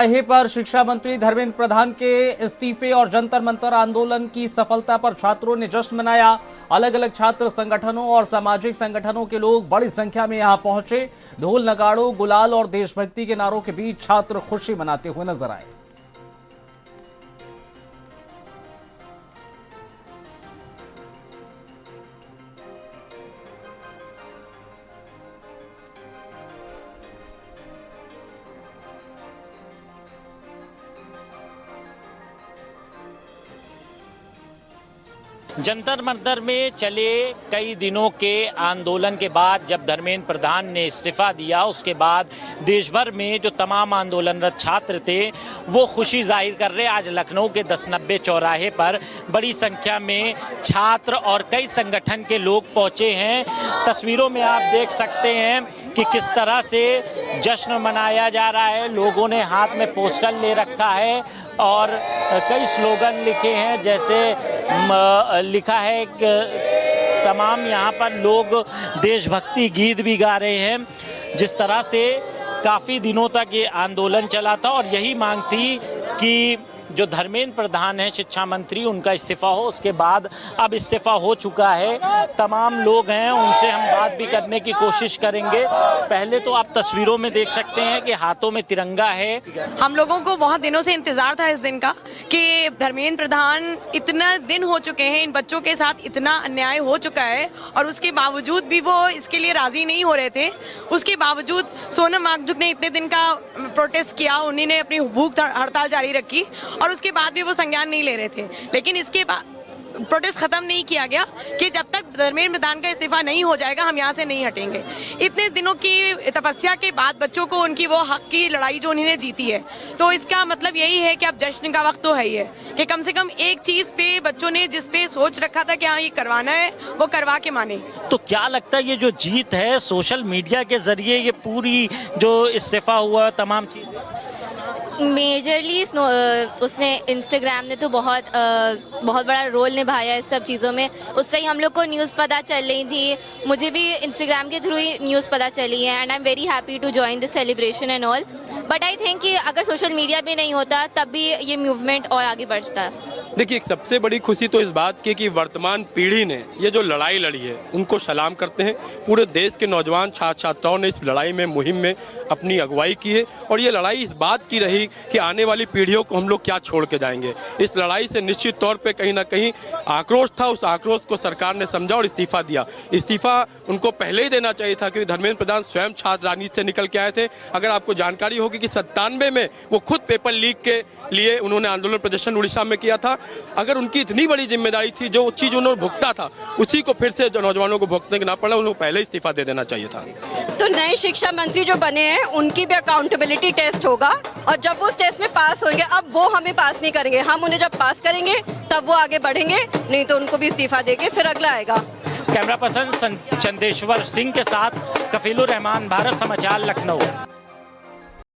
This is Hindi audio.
यहीं पर शिक्षा मंत्री धर्मेंद्र प्रधान के इस्तीफे और जंतर मंतर आंदोलन की सफलता पर छात्रों ने जश्न मनाया। अलग अलग छात्र संगठनों और सामाजिक संगठनों के लोग बड़ी संख्या में यहां पहुंचे। ढोल नगाड़ों, गुलाल और देशभक्ति के नारों के बीच छात्र खुशी मनाते हुए नजर आए। जंतर मंतर में चले कई दिनों के आंदोलन के बाद जब धर्मेंद्र प्रधान ने इस्तीफा दिया, उसके बाद देश भर में जो तमाम आंदोलनरत छात्र थे वो खुशी जाहिर कर रहे। आज लखनऊ के 1090 चौराहे पर बड़ी संख्या में छात्र और कई संगठन के लोग पहुंचे हैं। तस्वीरों में आप देख सकते हैं कि किस तरह से जश्न मनाया जा रहा है। लोगों ने हाथ में पोस्टर ले रखा है और कई स्लोगन लिखे हैं, जैसे लिखा है कि तमाम यहाँ पर लोग देशभक्ति गीत भी गा रहे हैं। जिस तरह से काफ़ी दिनों तक ये आंदोलन चला था और यही मांग थी कि जो धर्मेंद्र प्रधान है शिक्षा मंत्री, उनका इस्तीफा हो। उसके बाद अब इस्तीफा हो चुका है। तमाम लोग हैं, उनसे हम बात भी करने की कोशिश करेंगे। पहले तो आप तस्वीरों में देख सकते हैं कि हाथों में तिरंगा है। हम लोगों को बहुत दिनों से इंतजार था इस दिन का कि धर्मेंद्र प्रधान, इतना दिन हो चुके हैं, इन बच्चों के साथ इतना अन्याय हो चुका है और उसके बावजूद भी वो इसके लिए राजी नहीं हो रहे थे। उसके बावजूद सोनम वांगचुक ने इतने दिन का प्रोटेस्ट किया, उन्हीं ने अपनी भूख हड़ताल जारी रखी और उसके बाद भी वो संज्ञान नहीं ले रहे थे। लेकिन इसके बाद प्रोटेस्ट खत्म नहीं किया गया कि जब तक धर्मेंद्र प्रधान का इस्तीफा नहीं हो जाएगा हम यहाँ से नहीं हटेंगे। इतने दिनों की तपस्या के बाद बच्चों को उनकी वो हक की लड़ाई जो उन्होंने जीती है, तो इसका मतलब यही है कि अब जश्न का वक्त तो है ही है कि कम से कम एक चीज पे बच्चों ने जिस पे सोच रखा था कि हाँ ये करवाना है, वो करवा के माने। तो क्या लगता है ये जो जीत है सोशल मीडिया के जरिए, ये पूरी जो इस्तीफा हुआ तमाम चीज़ मेजरली उसने इंस्टाग्राम ने तो बहुत बड़ा रोल निभाया इस सब चीज़ों में। उससे ही हम लोग को न्यूज़ पता चल रही थी। मुझे भी इंस्टाग्राम के थ्रू ही न्यूज़ पता चली है and I am very happy to join this celebration and all. But I think कि अगर सोशल मीडिया भी नहीं होता तब भी ये मूवमेंट और आगे बढ़ता। देखिए, एक सबसे बड़ी खुशी तो इस बात की कि वर्तमान पीढ़ी ने ये जो लड़ाई लड़ी है उनको सलाम करते हैं। पूरे देश के नौजवान छात्र छात्राओं ने इस लड़ाई में, मुहिम में अपनी अगुवाई की है और ये लड़ाई इस बात की रही कि आने वाली पीढ़ियों को हम लोग क्या छोड़ के जाएंगे। इस लड़ाई से निश्चित तौर पे कहीं ना कहीं आक्रोश था, उस आक्रोश को सरकार ने समझा और इस्तीफा दिया। इस्तीफा उनको पहले ही देना चाहिए था क्योंकि धर्मेंद्र प्रधान स्वयं छात्र राजनीति से निकल के आए थे। अगर आपको जानकारी होगी कि 97 में वो खुद पेपर लीक के लिए उन्होंने आंदोलन प्रदर्शन उड़ीसा में किया था। अगर उनकी इतनी बड़ी जिम्मेदारी थी, जो चीज़ उन्होंने भुगता था उसी को फिर से नौजवानों को भुगतने के ना पड़ा, उनको पहले इस्तीफा दे देना चाहिए था। तो नए शिक्षा मंत्री जो बने हैं उनकी भी अकाउंटेबिलिटी टेस्ट होगा और जब वो उस टेस्ट में पास होंगे, अब वो हमें पास नहीं करेंगे, हम उन्हें जब पास करेंगे तब वो आगे बढ़ेंगे, नहीं तो उनको भी इस्तीफा देके फिर अगला आएगा। कैमरा पर्सन चंदेश्वर सिंह के साथ कफीलुर रहमान, भारत समाचार, लखनऊ।